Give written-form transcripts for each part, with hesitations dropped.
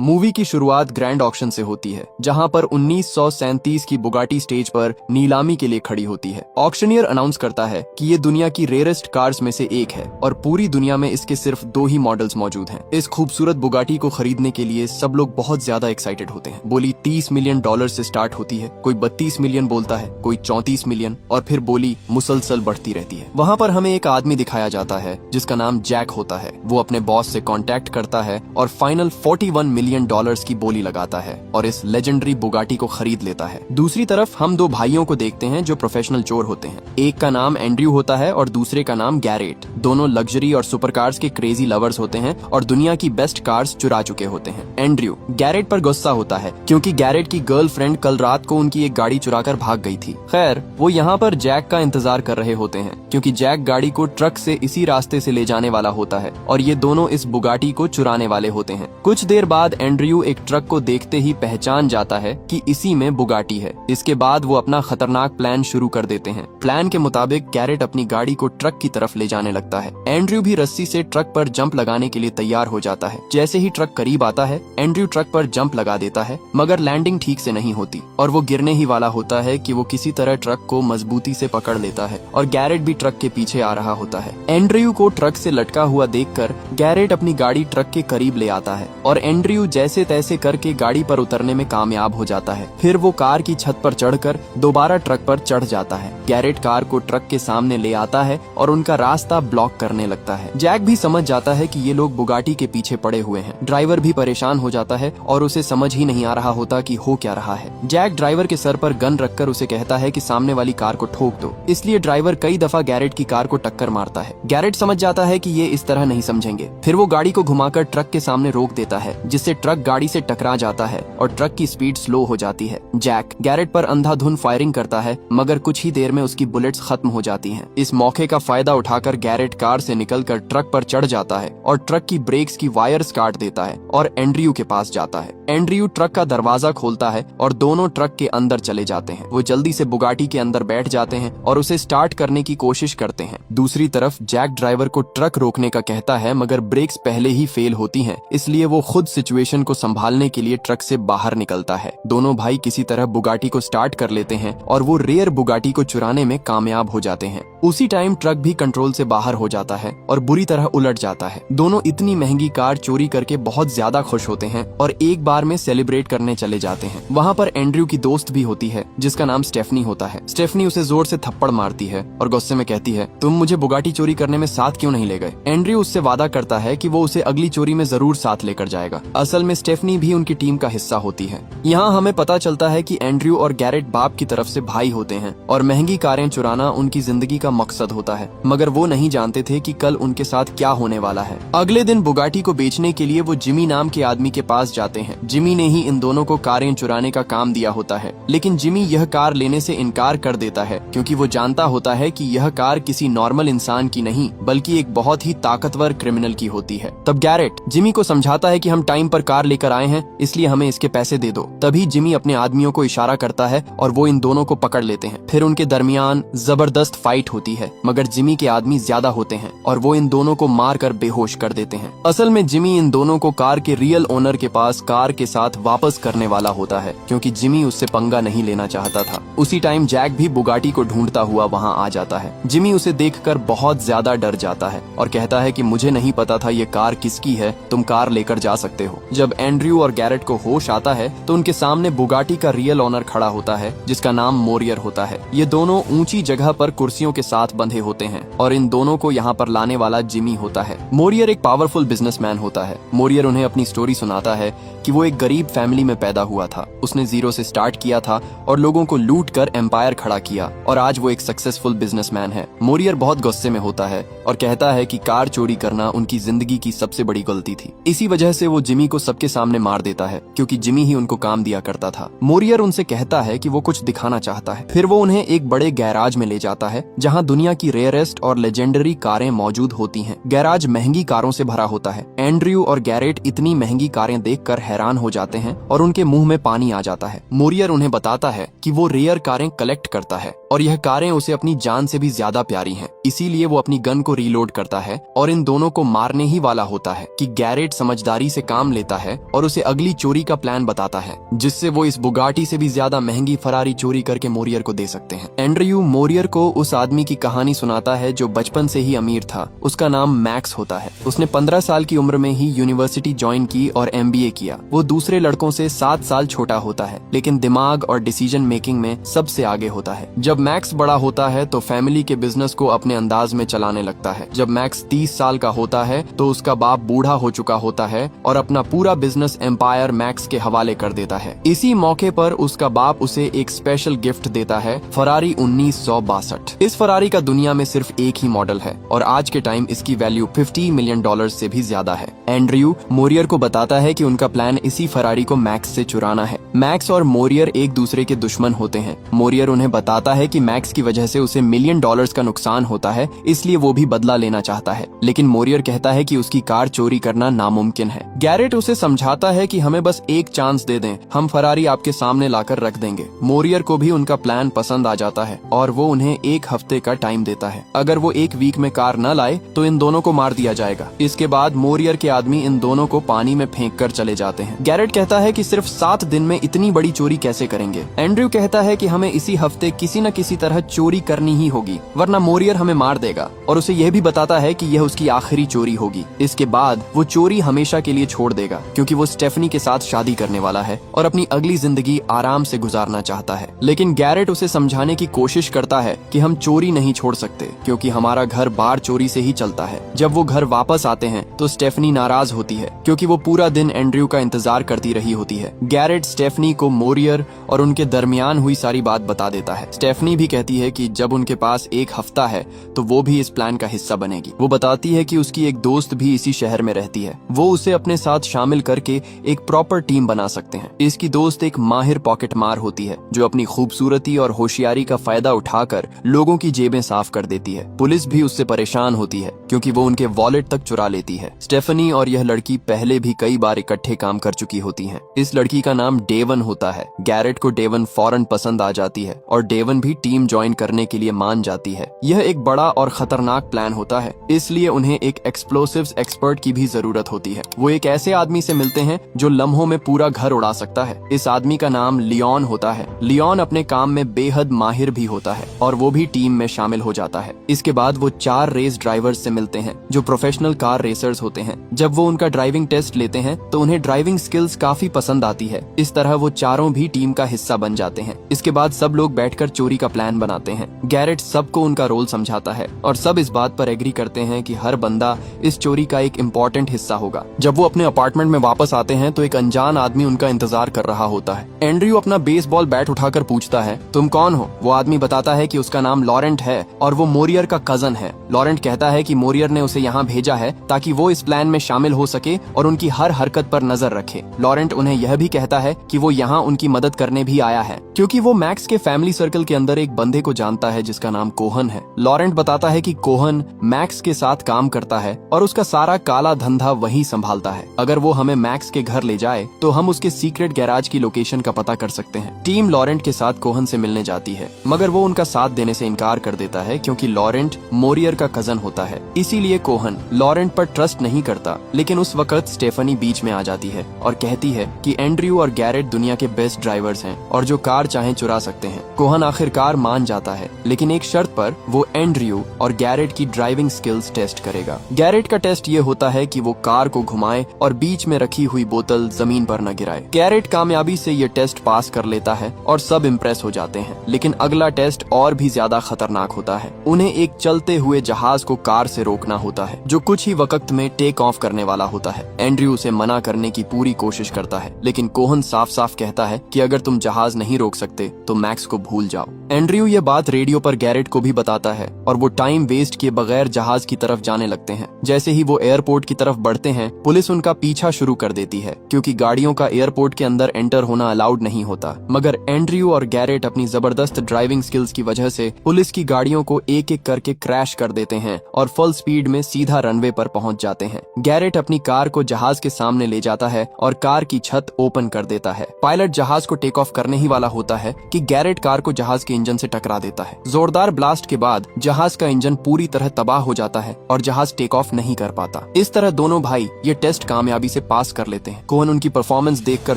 Movie की शुरुआत grand auction से होती है, जहां पर 1937 की बुगाटी स्टेज पर नीलामी के लिए खड़ी होती है। ऑक्शनियर अनाउंस करता है कि ये दुनिया की रेयरेस्ट कार्स में से एक है और पूरी दुनिया में इसके सिर्फ 2 ही मॉडल्स मौजूद हैं। इस खूबसूरत बुगाटी को खरीदने के लिए सब लोग बहुत ज्यादा एक्साइटेड होते हैं। बोली $30 मिलियन से स्टार्ट होती है, कोई 32 मिलियन बोलता है, कोई 34 मिलियन, और फिर बोली मुसलसल बढ़ती रहती है। वहाँ पर हमें एक आदमी दिखाया जाता है जिसका नाम जैक होता है। वो अपने बॉस से कॉन्टेक्ट करता है और फाइनल $41 मिलियन की बोली लगाता है और इस लेजेंडरी बुगाटी को खरीद लेता है। दूसरी तरफ हम 2 भाइयों को देखते हैं जो प्रोफेशनल चोर होते हैं। एक का नाम एंड्रयू होता है और दूसरे का नाम गैरेट। दोनों लग्जरी और सुपर कार्स के क्रेजी लवर्स होते हैं और दुनिया की बेस्ट कार्स चुरा चुके होते हैं। एंड्रयू गैरेट पर गुस्सा होता है क्योंकि गैरेट की गर्लफ्रेंड कल रात को उनकी एक गाड़ी चुराकर भाग गई थी। खैर, वो यहाँ पर जैक का इंतजार कर रहे होते हैं क्योंकि जैक गाड़ी को ट्रक से इसी रास्ते से ले जाने वाला होता है और ये दोनों इस बुगाटी को चुराने वाले होते हैं। कुछ देर बाद एंड्रयू एक ट्रक को देखते ही पहचान जाता है कि इसी में बुगाटी है। इसके बाद वो अपना खतरनाक प्लान शुरू कर देते हैं। प्लान के मुताबिक गैरेट अपनी गाड़ी को ट्रक की तरफ ले जाने लगता है। एंड्रयू भी रस्सी से ट्रक पर जंप लगाने के लिए तैयार हो जाता है। जैसे ही ट्रक करीब आता है, एंड्रयू ट्रक पर जंप लगा देता है, मगर लैंडिंग ठीक से नहीं होती और वो गिरने ही वाला होता है कि वो किसी तरह ट्रक को मजबूती से पकड़ लेता है और गैरेट भी ट्रक के पीछे आ रहा होता है। एंड्रयू को ट्रक से लटका हुआ देखकर गैरेट अपनी गाड़ी ट्रक के करीब ले आता है और एंड्रयू जैसे तैसे करके गाड़ी पर उतरने में कामयाब हो जाता है। फिर वो कार की छत पर चढ़कर दोबारा ट्रक पर चढ़ जाता है। गैरेट कार को ट्रक के सामने ले आता है और उनका रास्ता ब्लॉक करने लगता है। जैक भी समझ जाता है कि ये लोग बुगाटी के पीछे पड़े हुए हैं। ड्राइवर भी परेशान हो जाता है और उसे समझ ही नहीं आ रहा होता कि हो क्या रहा है। जैक ड्राइवर के सर पर गन रखकर उसे कहता है कि सामने वाली कार को ठोक दो। इसलिए ड्राइवर कई दफा गैरेट की कार को टक्कर मारता है। गैरेट समझ जाता है कि ये इस तरह नहीं समझेंगे। फिर वो गाड़ी को घुमाकर ट्रक के सामने रोक देता है, जिससे ट्रक गाड़ी से टकरा जाता है और ट्रक की स्पीड स्लो हो जाती है। जैक गैरेट पर अंधाधुंध फायरिंग करता है, मगर कुछ ही देर में उसकी बुलेट्स खत्म हो जाती हैं। इस मौके का फायदा उठाकर गैरेट कार से निकलकर ट्रक पर चढ़ जाता है और ट्रक की ब्रेक्स की वायर्स काट देता है और एंड्रयू के पास जाता है। एंड्रयू ट्रक का दरवाजा खोलता है और दोनों ट्रक के अंदर चले जाते हैं। वो जल्दी से बुगाटी के अंदर बैठ जाते हैं और उसे स्टार्ट करने की कोशिश करते हैं। दूसरी तरफ जैक ड्राइवर को ट्रक रोकने का कहता है, मगर ब्रेक्स पहले ही फेल होती हैं, इसलिए वो खुद सिचुएशन को संभालने के लिए ट्रक से बाहर निकलता है। दोनों भाई किसी तरह बुगाटी को स्टार्ट कर लेते हैं और वो रेयर बुगाटी को चुराने में कामयाब हो जाते हैं। उसी टाइम ट्रक भी कंट्रोल से बाहर हो जाता है और बुरी तरह उलट जाता है। दोनों इतनी महंगी कार चोरी करके बहुत ज्यादा खुश होते हैं और एक बार में सेलिब्रेट करने चले जाते हैं। वहाँ पर एंड्रयू की दोस्त भी होती है जिसका नाम स्टेफनी होता है। स्टेफनी उसे जोर से थप्पड़ मारती है और गुस्से में कहती है, तुम मुझे बुगाटी चोरी करने में साथ क्यों नहीं ले गए? एंड्रयू उससे वादा करता है कि वो उसे अगली चोरी में जरूर साथ लेकर जाएगा। असल में स्टेफनी भी उनकी टीम का हिस्सा होती है। यहाँ हमें पता चलता है कि एंड्रयू और गैरेट बाप की तरफ से भाई होते हैं और महंगी कारें चुराना उनकी जिंदगी का मकसद होता है, मगर वो नहीं जानते थे कि कल उनके साथ क्या होने वाला है। अगले दिन बुगाटी को बेचने के लिए वो जिमी नाम के आदमी के पास जाते हैं। जिमी ने ही इन दोनों को कारें चुराने का काम दिया होता है, लेकिन जिमी यह कार लेने से इनकार कर देता है क्योंकि वो जानता होता है कि यह कार किसी नॉर्मल इंसान की नहीं बल्कि एक बहुत ही ताकतवर क्रिमिनल की होती है। तब गैरेट जिमी को समझाता है कि हम टाइम पर कार लेकर आए हैं, इसलिए हमें इसके पैसे दे दो। तभी जिमी अपने आदमियों को इशारा करता है और वो इन दोनों को पकड़ लेते हैं। फिर उनके दरमियान जबरदस्त फाइट होती है, मगर जिमी के आदमी ज्यादा होते हैं और वो इन दोनों को मार कर बेहोश कर देते हैं। असल में जिमी इन दोनों को कार के रियल ओनर के पास कार के साथ वापस करने वाला होता है क्योंकि जिमी उससे पंगा नहीं लेना चाहता था। उसी टाइम जैक भी बुगाटी को ढूंढता हुआ वहाँ आ जाता है। जिमी उसे देखकर बहुत ज्यादा डर जाता है और कहता है कि मुझे नहीं पता था ये कार किसकी है, तुम कार लेकर जा सकते हो। जब एंड्रयू और गैरेट को होश आता है तो उनके सामने बुगाटी का रियल ओनर खड़ा होता है जिसका नाम मोरियर होता है। ये दोनों ऊंची जगह पर कुर्सियों के साथ बंधे होते हैं और इन दोनों को यहाँ पर लाने वाला जिमी होता है। मोरियर एक पावरफुल बिजनेसमैन होता है। मोरियर उन्हें अपनी स्टोरी सुनाता है कि वो एक गरीब फैमिली में पैदा हुआ था। उसने जीरो से स्टार्ट किया था और लोगों को लूट कर एम्पायर खड़ा किया और आज वो एक सक्सेसफुल बिजनेसमैन है। मोरियर बहुत गुस्से में होता है और कहता है कि कार चोरी करना उनकी जिंदगी की सबसे बड़ी गलती थी। इसी वजह से वो जिमी को सबके सामने मार देता है क्योंकि जिमी ही उनको काम दिया करता था। मोरियर उनसे कहता है कि वो कुछ दिखाना चाहता है। फिर वो उन्हें एक बड़े गैराज में ले जाता है जहाँ दुनिया की रेयरेस्ट और लेजेंडरी कारें मौजूद होती हैं। गैराज महंगी कारों से भरा होता है। एंड्रयू और गैरेट इतनी महंगी कारें देखकर हैरान हो जाते हैं और उनके मुंह में पानी आ जाता है। मोरियर उन्हें बताता है कि वो रेयर कारें कलेक्ट करता है और यह कारें उसे अपनी जान से भी ज्यादा प्यारी हैं। इसीलिए वो अपनी गन को रीलोड करता है और इन दोनों को मारने ही वाला होता है कि गैरेट समझदारी से काम लेता है और उसे अगली चोरी का प्लान बताता है, जिससे वो इस बुगाटी से भी ज्यादा महंगी फरारी चोरी करके मोरियर को दे सकते हैं। एंड्रयू मोरियर को उस आदमी की कहानी सुनाता है जो बचपन से ही अमीर था। उसका नाम मैक्स होता है। उसने 15 साल की उम्र में ही यूनिवर्सिटी ज्वाइन की और MBA किया। वो दूसरे लड़कों से 7 साल छोटा होता है, लेकिन दिमाग और डिसीजन मेकिंग में सबसे आगे होता है। जब मैक्स बड़ा होता है तो फैमिली के बिजनेस को अपने अंदाज में चलाने लगता है। जब मैक्स 30 साल का होता है तो उसका बाप बूढ़ा हो चुका होता है और अपना पूरा बिजनेस एम्पायर मैक्स के हवाले कर देता है। इसी मौके पर उसका बाप उसे एक स्पेशल गिफ्ट देता है, फरारी 1962। इस फरारी का दुनिया में सिर्फ एक ही मॉडल है और आज के टाइम इसकी वैल्यू $50 मिलियन से भी ज्यादा है। एंड्रयू मोरियर को बताता है कि उनका प्लान इसी फरारी को मैक्स से चुराना है। मैक्स और मोरियर एक दूसरे के दुश्मन होते हैं। मोरियर उन्हें बताता है कि मैक्स की वजह से उसे $1 मिलियन का नुकसान होता है, इसलिए वो भी बदला लेना चाहता है। लेकिन मोरियर कहता है कि उसकी कार चोरी करना नामुमकिन है। गैरेट उसे समझाता है कि हमें बस एक चांस दे दें, हम फरारी आपके सामने लाकर रख देंगे। मोरियर को भी उनका प्लान पसंद आ जाता है और वो उन्हें 1 हफ्ते का टाइम देता है। अगर वो 1 वीक में कार न लाए तो इन दोनों को मार दिया जाएगा। इसके बाद मोरियर के आदमी इन दोनों को पानी में फेंक कर चले जाते हैं। गैरेट कहता है कि सिर्फ 7 दिन में इतनी बड़ी चोरी कैसे करेंगे। एंड्रयू कहता है कि हमें इसी हफ्ते किसी न किसी तरह चोरी करनी ही होगी, वरना मोरियर हमें मार देगा, और उसे यह भी बताता है कि यह उसकी आखिरी चोरी होगी। इसके बाद वो चोरी हमेशा के लिए छोड़ देगा, क्योंकि वो स्टेफनी के साथ शादी करने वाला है और अपनी अगली जिंदगी आराम से गुजारना चाहता है। लेकिन गैरेट उसे समझाने की कोशिश करता है कि हम चोरी नहीं छोड़ सकते, क्योंकि हमारा घर बार चोरी से ही चलता है। जब वो घर वापस आते हैं तो स्टेफनी नाराज होती है, क्योंकि वो पूरा दिन एंड्रयू का इंतजार करती रही होती है। गैरेट स्टेफनी को मोरियर और उनके दरमियान हुई सारी बात बता देता है। स्टेफनी भी कहती है कि जब उनके पास 1 हफ्ता है तो वो भी इस प्लान का हिस्सा बनेगी। वो बताती है कि उसकी एक दोस्त भी इसी शहर में रहती है, वो उसे अपने साथ शामिल करके एक प्रॉपर टीम बना सकते हैं। इसकी दोस्त एक माहिर पॉकेट मार होती है, जो अपनी खूबसूरती और होशियारी का फायदा उठाकर लोगों की जेबें साफ कर देती है। पुलिस भी उससे परेशान होती है, क्योंकि वो उनके वॉलेट तक चुरा लेती है। स्टेफनी और यह लड़की पहले भी कई बार इकट्ठे काम कर चुकी होती हैं। इस लड़की का नाम डेवन होता है। गैरेट को डेवन फौरन पसंद आ जाती है और डेवन भी टीम ज्वाइन करने के लिए मान जाती है। यह एक बड़ा और खतरनाक प्लान होता है, इसलिए उन्हें एक एक्सप्लोसिव्स एक्सपर्ट की भी जरूरत होती है। वो एक ऐसे आदमी से मिलते हैं जो लम्हों में पूरा घर उड़ा सकता है। इस आदमी का नाम लियोन होता है। लियोन अपने काम में बेहद माहिर भी होता है और वो भी टीम में शामिल हो जाता है। इसके बाद वो 4 रेस ड्राइवर्स से मिलते हैं जो प्रोफेशनल कार रेसर्स होते हैं। जब वो उनका ड्राइविंग टेस्ट लेते हैं तो उन्हें ड्राइविंग स्किल्स काफी पसंद आती है। इस तरह वो चारों भी टीम का हिस्सा बन जाते हैं। इसके बाद सब लोग बैठकर चोरी का प्लान बनाते हैं। गैरेट सबको उनका रोल समझाता है और सब इस बात पर एग्री करते हैं कि हर बंदा इस चोरी का एक इम्पोर्टेंट हिस्सा होगा। जब वो अपने अपार्टमेंट में वापस आते हैं तो एक अनजान आदमी उनका इंतजार कर रहा होता है। एंड्रयू अपना बेसबॉल बैट उठाकर पूछता है, तुम कौन हो? वो आदमी बताता है कि उसका नाम लॉरेंट है और वो मोरियर का कजन है। लॉरेंट कहता है कि मोरियर ने उसे यहाँ भेजा है ताकि वो इस प्लान में शामिल हो सके और उनकी हर हरकत पर नजर रखे। लॉरेंट उन्हें यह भी कहता है कि वो यहाँ उनकी मदद करने भी आया है, क्योंकि वो मैक्स के फैमिली सर्कल के अंदर एक बंदे को जानता है जिसका नाम कोहन है। लॉरेंट बताता है कि कोहन मैक्स के साथ काम करता है और उसका सारा काला धंधा वही संभालता है। अगर वो हमें मैक्स के घर ले जाए तो हम उसके सीक्रेट गैराज की लोकेशन का पता कर सकते हैं। टीम लॉरेंट के साथ कोहन से मिलने जाती है, मगर वो उनका साथ देने से इनकार कर देता है, क्योंकि लॉरेंट मोरियर का कजन होता है। इसीलिए कोहन लॉरेंट पर ट्रस्ट नहीं करता। लेकिन उस वक्त स्टेफनी बीच में आ जाती है और कहती है कि एंड्रयू और गैरेट दुनिया के बेस्ट ड्राइवर्स हैं और जो कार चाहे चुरा सकते हैं। कोहन आखिरकार मान जाता है, लेकिन एक शर्त पर। वो एंड्रयू और गैरेट की ड्राइविंग स्किल्स टेस्ट करेगा। गैरेट का टेस्ट ये होता है कि वो कार को घुमाए और बीच में रखी हुई बोतल जमीन पर न गिराए। गैरेट कामयाबी से ये टेस्ट पास कर लेता है और सब इम्प्रेस हो जाते हैं। लेकिन अगला टेस्ट और भी ज्यादा खतरनाक होता है। उन्हें एक चलते हुए जहाज को कार से रोकना होता है, जो कुछ ही वक्त में टेक ऑफ करने वाला होता है। एंड्रयू उसे मना करने की पूरी कोशिश करता है, लेकिन कोहन साफ साफ कहता है कि अगर तुम जहाज नहीं रोक सकते तो मैक्स को भूल जाओ। एंड्रयू ये बात रेडियो पर गैरेट को भी बताता है और वो टाइम वेस्ट किए बगैर जहाज की तरफ जाने लगते हैं। जैसे ही वो एयरपोर्ट की तरफ बढ़ते हैं, पुलिस उनका पीछा शुरू कर देती है, क्योंकि गाड़ियों का एयरपोर्ट के अंदर एंटर होना अलाउड नहीं होता। मगर एंड्रयू और गैरेट अपनी जबरदस्त ड्राइविंग स्किल्स की वजह से पुलिस की गाड़ियों को एक एक करके क्रैश कर देते हैं और फुल स्पीड में सीधा रनवे पर पहुंच जाते हैं। गैरेट अपनी कार को जहाज के सामने ले जाता है और कार की छत ओपन कर देता है। है। पायलट जहाज को टेक ऑफ करने ही वाला होता है कि गैरेट कार को जहाज के इंजन से टकरा देता है। जोरदार ब्लास्ट के बाद जहाज का इंजन पूरी तरह तबाह हो जाता है और जहाज टेक ऑफ नहीं कर पाता। इस तरह दोनों भाई ये टेस्ट कामयाबी से पास कर लेते हैं। कोहन उनकी परफॉर्मेंस देखकर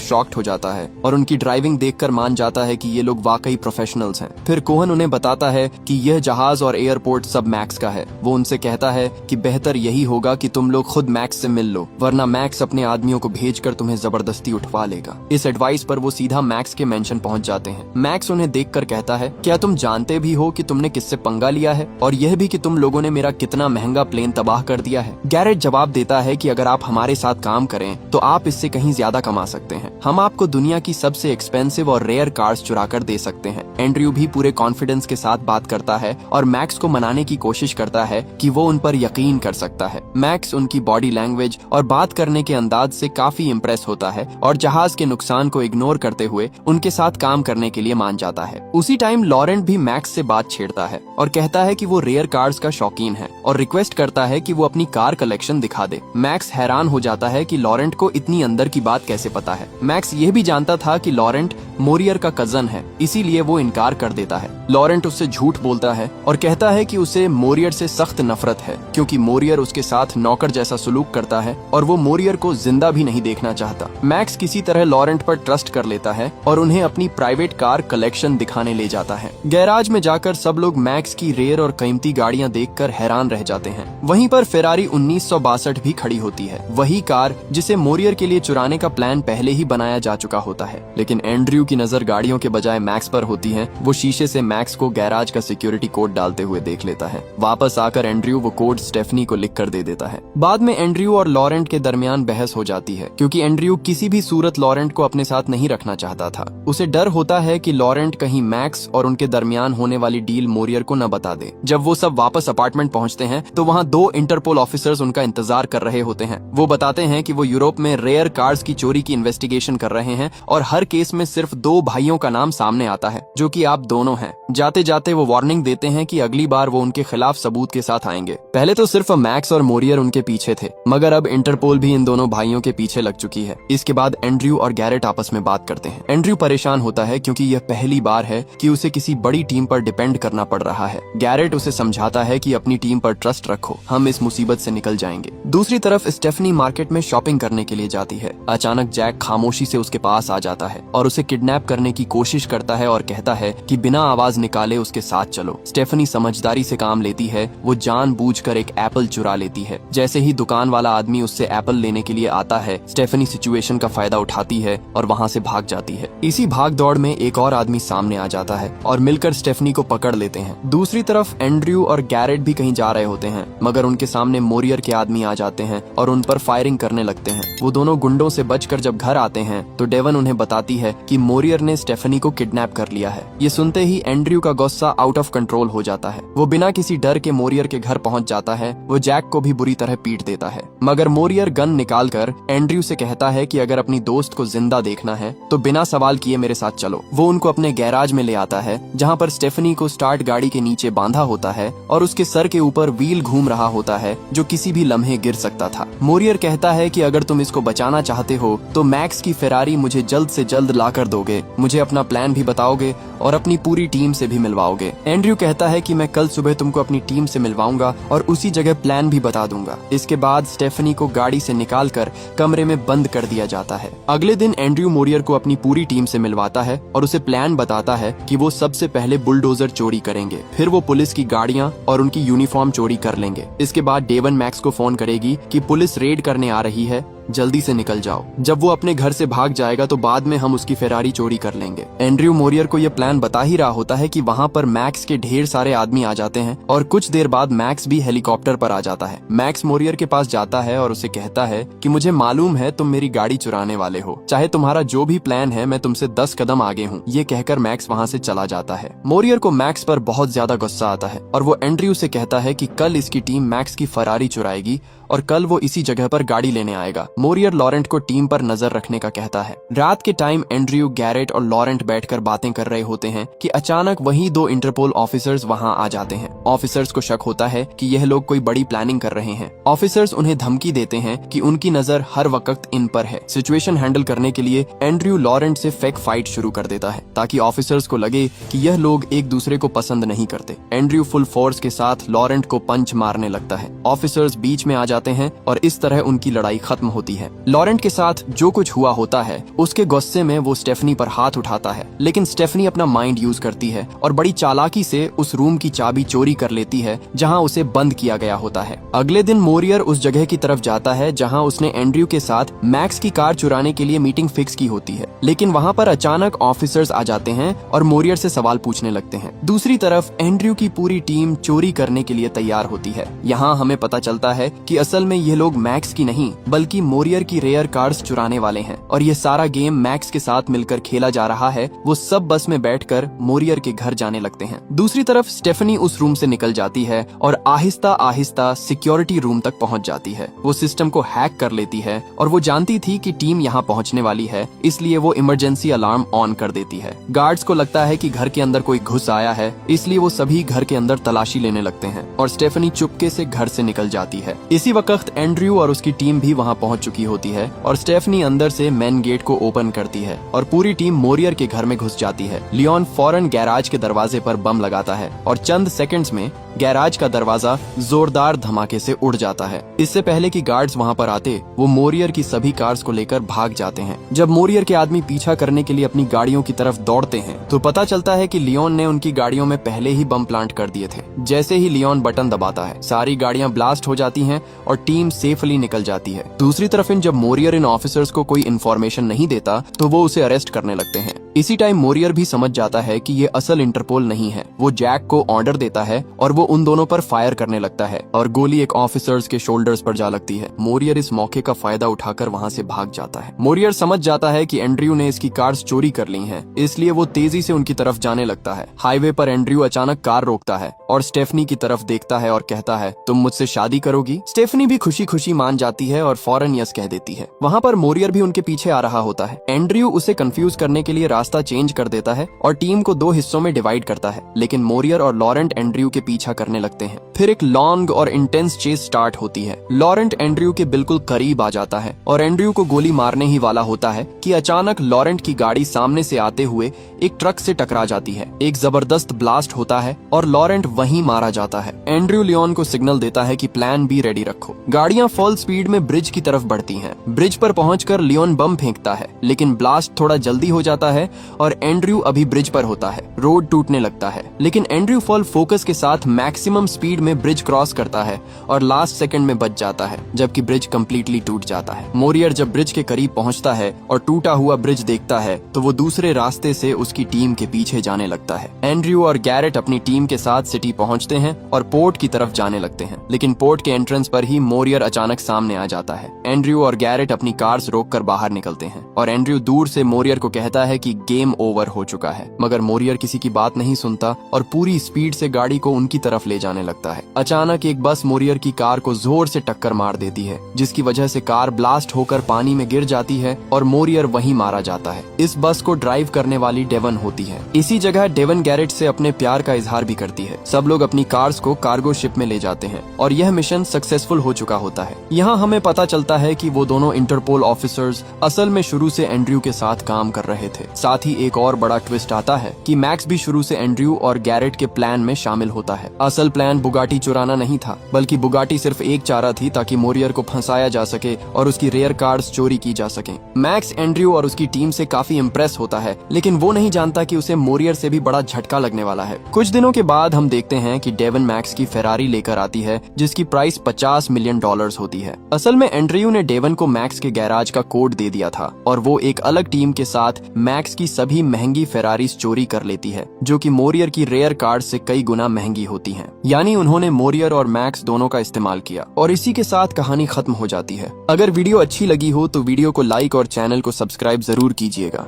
शॉक्ड हो जाता है और उनकी ड्राइविंग देखकर मान जाता है कि ये लोग वाकई प्रोफेशनल्स हैं। फिर कोहन उन्हें बताता है कि यह जहाज और एयरपोर्ट सब मैक्स का है। वो उनसे कहता है कि बेहतर यही होगा कि तुम लोग खुद मैक्स से मिल लो, वरना मैक्स अपने आदमियों को भेजकर तुम्हें जबरदस्ती उठवा लेगा। इस एडवाइस पर वो सीधा मैक्स के मेंशन पहुंच जाते हैं। मैक्स उन्हें देखकर कहता है, क्या तुम जानते भी हो कि तुमने किससे पंगा लिया है, और यह भी कि तुम लोगों ने मेरा कितना महंगा प्लेन तबाह कर दिया है। गैरेट जवाब देता है कि अगर आप हमारे साथ काम करें तो आप इससे कहीं ज्यादा कमा सकते हैं। हम आपको दुनिया की सबसे एक्सपेंसिव और रेयर कार्स चुरा कर दे सकते हैं। एंड्रयू भी पूरे कॉन्फिडेंस के साथ बात करता है और मैक्स को मनाने की कोशिश करता है कि वो उन पर यकीन कर सकता है। मैक्स उनकी बॉडी लैंग्वेज और बात करने के अंदाज से काफी इम्प्रेस होता है और जहाज के नुकसान को इग्नोर करते हुए उनके साथ काम करने के लिए मान जाता है। उसी टाइम लॉरेंट भी मैक्स से बात छेड़ता है और कहता है कि वो रेयर कार्स का शौकीन है और रिक्वेस्ट करता है कि वो अपनी कार कलेक्शन दिखा दे। मैक्स हैरान हो जाता है कि लॉरेंट को इतनी अंदर की बात कैसे पता है। मैक्स ये भी जानता था कि लॉरेंट मोरियर का कजन है, इसीलिए वो इनकार कर देता है। लॉरेंट उससे झूठ बोलता है और कहता है कि उसे मोरियर से सख्त नफरत है, क्योंकि मोरियर उसके साथ नौकर जैसा सुलूक करता है और वो मोरियर को जिंदा भी नहीं देखना चाहता। मैक्स किसी तरह लॉरेंट पर ट्रस्ट कर लेता है और उन्हें अपनी प्राइवेट कार कलेक्शन दिखाने ले जाता है। गैराज में जाकर सब लोग मैक्स की रेयर और कीमती गाड़ियां देखकर हैरान रह जाते हैं। वहीं पर फेरारी 1962 भी खड़ी होती है, वही कार जिसे मोरियर के लिए चुराने का प्लान पहले ही बनाया जा चुका होता है। लेकिन एंड्रयू की नजर गाड़ियों के बजाय मैक्स पर होती है। वो शीशे से मैक्स को गैराज का सिक्योरिटी कोड डालते हुए देख लेता है। वापस आकर एंड्रयू वो कोड स्टेफनी को लिख कर दे देता है। बाद में एंड्रयू और लॉरेंट के दरमियान बहस हो जाती है, क्योंकि एंड्रयू किसी भी सूरत लॉरेंट को अपने साथ नहीं रखना चाहता था। उसे डर होता है कि लॉरेंट कहीं मैक्स और उनके दरमियान होने वाली डील मोरियर को न बता दे। जब वो सब वापस अपार्टमेंट पहुंचते हैं तो वहाँ 2 इंटरपोल ऑफिसर्स उनका इंतजार कर रहे होते हैं। वो बताते हैं कि वो यूरोप में रेयर कार्स की चोरी की इन्वेस्टिगेशन कर रहे हैं और हर केस में सिर्फ 2 भाइयों का नाम सामने आता है, जो कि आप दोनों हैं। जाते जाते वो वार्निंग देते हैं कि अगली बार वो उनके खिलाफ सबूत के साथ आएंगे। पहले तो सिर्फ मैक्स और मोरियर उनके पीछे थे, मगर अब इंटरपोल भी इन दोनों भाइयों के पीछे लग चुकी है। इसके बाद एंड्रयू और गैरेट आपस में बात करते हैं। एंड्रयू परेशान होता है क्योंकि यह पहली बार है कि उसे किसी बड़ी टीम पर डिपेंड करना पड़ रहा है। गैरेट उसे समझाता है कि अपनी टीम पर ट्रस्ट रखो, हम इस मुसीबत से निकल जाएंगे। दूसरी तरफ स्टेफनी मार्केट में शॉपिंग करने के लिए जाती है। अचानक जैक खामोशी से उसके पास आ जाता है और उसे किडनैप करने की कोशिश करता है और कहता है कि बिना आवाज निकाले उसके साथ चलो। स्टेफनी समझदारी से काम लेती है। वो जानबूझकर एक एप्पल चुरा लेती है। जैसे ही दुकान वाला आदमी उससे एप्पल लेने के लिए आता है, स्टेफनी सिचुएशन का फायदा उठाती है और वहाँ से भाग जाती है। इसी भाग दौड़ में एक और आदमी सामने आ जाता है और मिलकर स्टेफनी को पकड़ लेते हैं। दूसरी तरफ एंड्रयू और गैरेट भी कहीं जा रहे होते हैं, मगर उनके सामने मोरियर के आदमी आ जाते हैं और उन पर फायरिंग करने लगते हैं। वो दोनों गुंडों से बचकर जब घर आते हैं तो डेवन उन्हें बताती है कि मोरियर ने स्टेफनी को किडनैप कर लिया है। ये सुनते ही एंड्रयू का गुस्सा आउट ऑफ कंट्रोल हो जाता है। वो बिना किसी डर के मोरियर के घर पहुंच जाता है। वो जैक को भी बुरी तरह पीट देता है, मगर मोरियर गन निकालकर एंड्रयू से कहता है कि अगर अपनी दोस्त को जिंदा देखना है तो बिना सवाल किए मेरे साथ चलो। वो उनको अपने गैराज में ले आता है, जहाँ पर स्टेफनी को स्टार्ट गाड़ी के नीचे बांधा होता है और उसके सर के ऊपर व्हील घूम रहा होता है, जो किसी भी लम्हे गिर सकता था। मोरियर कहता है कि अगर तुम इसको बचाना चाहते हो तो मैक्स की फेरारी मुझे जल्द से जल्द ला कर दोगे, मुझे अपना प्लान भी बताओगे और अपनी पूरी टीम से भी मिलवाओगे। एंड्रयू कहता है कि मैं कल सुबह तुमको अपनी टीम से मिलवाऊंगा और उसी जगह प्लान भी बता दूंगा। इसके बाद स्टेफनी को गाड़ी से निकालकर कमरे में बंद कर दिया जाता है। अगले दिन एंड्रयू मोरियर को अपनी पूरी टीम से मिलवाता है और उसे प्लान बताता है कि वो सबसे पहले बुलडोजर चोरी करेंगे, फिर वो पुलिस की गाड़ियां और उनकी यूनिफॉर्म चोरी कर लेंगे। इसके बाद डेवन मैक्स को फोन करेगी कि पुलिस रेड करने आ रही है, जल्दी से निकल जाओ। जब वो अपने घर से भाग जाएगा तो बाद में हम उसकी फेरारी चोरी कर लेंगे। एंड्रयू मोरियर को यह प्लान बता ही रहा होता है कि वहाँ पर मैक्स के ढेर सारे आदमी आ जाते हैं और कुछ देर बाद मैक्स भी हेलीकॉप्टर पर आ जाता है। मैक्स मोरियर के पास जाता है और उसे कहता है कि मुझे मालूम है तुम मेरी गाड़ी चुराने वाले हो, चाहे तुम्हारा जो भी प्लान है मैं तुमसे 10 कदम आगे हूँ। ये कहकर मैक्स वहाँ से चला जाता है। मोरियर को मैक्स पर बहुत ज्यादा गुस्सा आता है और वो एंड्रयू से कहता है कि कल इसकी टीम मैक्स की फरारी चुराएगी और कल वो इसी जगह पर गाड़ी लेने आएगा। मोरियर लॉरेंट को टीम पर नजर रखने का कहता है। रात के टाइम एंड्रयू, गैरेट और लॉरेंट बैठकर बातें कर रहे होते हैं कि अचानक वही दो इंटरपोल ऑफिसर्स वहां आ जाते हैं। ऑफिसर्स को शक होता है कि यह लोग कोई बड़ी प्लानिंग कर रहे हैं। ऑफिसर्स उन्हें धमकी देते हैं कि उनकी नजर हर वक्त इन पर है। सिचुएशन हैंडल करने के लिए एंड्रयू लॉरेंट से फेक फाइट शुरू कर देता है ताकि ऑफिसर्स को लगे कि यह लोग एक दूसरे को पसंद नहीं करते। एंड्रयू फुल फोर्स के साथ लॉरेंट को पंच मारने लगता है। ऑफिसर्स बीच में आ जाते हैं और इस तरह उनकी लड़ाई खत्म होती है। लॉरेंट के साथ जो कुछ हुआ होता है उसके गुस्से में वो स्टेफनी पर हाथ उठाता है, लेकिन स्टेफनी अपना माइंड यूज करती है और बड़ी चालाकी से उस रूम की चाबी चोरी कर लेती है जहां उसे बंद किया गया होता है। अगले दिन मोरियर उस जगह की तरफ जाता है जहां उसने एंड्रयू के साथ मैक्स की कार चुराने के लिए मीटिंग फिक्स की होती है, लेकिन वहां पर अचानक ऑफिसर्स आ जाते हैं और मोरियर से सवाल पूछने लगते हैं। दूसरी तरफ एंड्रयू की पूरी टीम चोरी करने के लिए तैयार होती है। यहाँ हमें पता चलता है कि असल में ये लोग मैक्स की नहीं बल्कि मोरियर की रेयर कार्स चुराने वाले हैं और ये सारा गेम मैक्स के साथ मिलकर खेला जा रहा है। वो सब बस में बैठकर मोरियर के घर जाने लगते हैं। दूसरी तरफ स्टेफनी उस रूम से निकल जाती है और आहिस्ता आहिस्ता सिक्योरिटी रूम तक पहुंच जाती है। वो सिस्टम को हैक कर लेती है और वो जानती थी कि टीम यहाँ पहुंचने वाली है, इसलिए वो इमरजेंसी अलार्म ऑन कर देती है। गार्ड्स को लगता है कि घर के अंदर कोई घुस आया है, इसलिए वो सभी घर के अंदर तलाशी लेने लगते हैं और स्टेफनी चुपके से घर से निकल जाती है। इसी वक्त एंड्रयू और उसकी टीम भी वहाँ पहुँच चुकी होती है और स्टेफनी अंदर से मेन गेट को ओपन करती है और पूरी टीम मोरियर के घर में घुस जाती है। लियोन फौरन गैराज के दरवाजे पर बम लगाता है और चंद सेकंड्स में गैराज का दरवाजा जोरदार धमाके से उड़ जाता है। इससे पहले कि गार्ड्स वहां पर आते, वो मोरियर की सभी कार्स को लेकर भाग जाते हैं। जब मोरियर के आदमी पीछा करने के लिए अपनी गाड़ियों की तरफ दौड़ते हैं तो पता चलता है कि लियोन ने उनकी गाड़ियों में पहले ही बम प्लांट कर दिए थे। जैसे ही लियोन बटन दबाता है, सारी गाड़ियां ब्लास्ट हो जाती हैं और टीम सेफली निकल जाती है। दूसरी तरफ जब मोरियर इन ऑफिसर्स को कोई इन्फॉर्मेशन नहीं देता तो वो उसे अरेस्ट करने लगते हैं। इसी टाइम मोरियर भी समझ जाता है कि ये असल इंटरपोल नहीं है। वो जैक को ऑर्डर देता है और वो उन दोनों पर फायर करने लगता है और गोली एक ऑफिसर्स के शोल्डर्स पर जा लगती है। मोरियर इस मौके का फायदा उठाकर वहां से भाग जाता है। मोरियर समझ जाता है कि एंड्रयू ने इसकी कार्स चोरी कर ली हैं, इसलिए वो तेजी से उनकी तरफ जाने लगता है। हाईवे पर एंड्रयू अचानक कार रोकता है और स्टेफनी की तरफ देखता है और कहता है, तुम मुझसे शादी करोगी? स्टेफनी भी खुशी खुशी मान जाती है और फौरन यस कह देती है। वहाँ पर मोरियर भी उनके पीछे आ रहा होता है। एंड्रयू उसे कंफ्यूज करने के लिए रास्ता चेंज कर देता है और टीम को दो हिस्सों में डिवाइड करता है, लेकिन मोरियर और लॉरेंट एंड्रयू के पीछा करने लगते हैं। फिर एक लॉन्ग और इंटेंस चेस स्टार्ट होती है। लॉरेंट एंड्रयू के बिल्कुल करीब आ जाता है और एंड्रयू को गोली मारने ही वाला होता है कि अचानक लॉरेंट की गाड़ी सामने से आते हुए एक ट्रक से टकरा जाती है। एक जबरदस्त ब्लास्ट होता है और लॉरेंट वहीं मारा जाता है। एंड्रयू लियोन को सिग्नल देता है कि प्लान बी रेडी रखो। गाड़ियां फुल स्पीड में ब्रिज की तरफ बढ़ती हैं। ब्रिज पर पहुंचकर लियोन बम फेंकता है, लेकिन ब्लास्ट थोड़ा जल्दी हो जाता है और एंड्रयू अभी ब्रिज पर होता है। रोड टूटने लगता है, लेकिन एंड्रयू फुल फोकस के साथ मैक्सिमम स्पीड में ब्रिज क्रॉस करता है और लास्ट सेकंड में बच जाता है, जबकि ब्रिज कंप्लीटली टूट जाता है। मोरियर जब ब्रिज के करीब पहुंचता है और टूटा हुआ ब्रिज देखता है तो वो दूसरे रास्ते से उसकी टीम के पीछे जाने लगता है। एंड्रयू और गैरेट अपनी टीम के साथ सिटी पहुंचते हैं और पोर्ट की तरफ जाने लगते हैं, लेकिन पोर्ट के एंट्रेंस पर ही मोरियर अचानक सामने आ जाता है। एंड्रयू और गैरेट अपनी कार्स रोककर बाहर निकलते हैं और एंड्रयू दूर से मोरियर को कहता है कि गेम ओवर हो चुका है, मगर मोरियर किसी की बात नहीं सुनता और पूरी स्पीड से गाड़ी को उनकी तरफ ले जाने लगता है। अचानक एक बस मोरियर की कार को जोर से टक्कर मार देती है, जिसकी वजह से कार ब्लास्ट होकर पानी में गिर जाती है और मोरियर वहीं मारा जाता है। इस बस को ड्राइव करने वाली डेवन होती है। इसी जगह डेवन गैरेट से अपने प्यार का इजहार भी करती है। सब लोग अपनी कार्स को कार्गो शिप में ले जाते हैं और यह मिशन सक्सेसफुल हो चुका होता है। यहाँ हमें पता चलता है कि वो दोनों इंटरपोल ऑफिसर्स असल में शुरू से एंड्रयू के साथ काम कर रहे थे। साथ ही एक और बड़ा ट्विस्ट आता है कि मैक्स भी शुरू से एंड्रयू और गैरेट के प्लान में शामिल होता है। असल प्लान बुगाटी चुराना नहीं था, बल्कि बुगाटी सिर्फ एक चारा थी ताकि मोरियर को फंसाया जा सके और उसकी रेयर कार्स चोरी की जा सके। मैक्स एंड्रयू और उसकी टीम से काफी इम्प्रेस होता है, लेकिन वो नहीं जानता कि उसे मोरियर से भी बड़ा झटका लगने वाला है। कुछ दिनों के बाद हम देखते हैं कि डेवन मैक्स की फेरारी लेकर आती है, जिसकी प्राइस $50 मिलियन होती है। असल में एंड्रयू ने डेवन को मैक्स के गैराज का कोड दे दिया था और वो एक अलग टीम के साथ मैक्स की सभी महंगी फेरारीज चोरी कर लेती है, जो कि मोरियर की रेयर कार्स से कई गुना महंगी होती हैं। यानी उन्होंने मोरियर और मैक्स दोनों का इस्तेमाल किया और इसी के साथ कहानी खत्म हो जाती है। अगर वीडियो अच्छी लगी हो तो वीडियो को लाइक और चैनल को सब्सक्राइब जरूर कीजिएगा।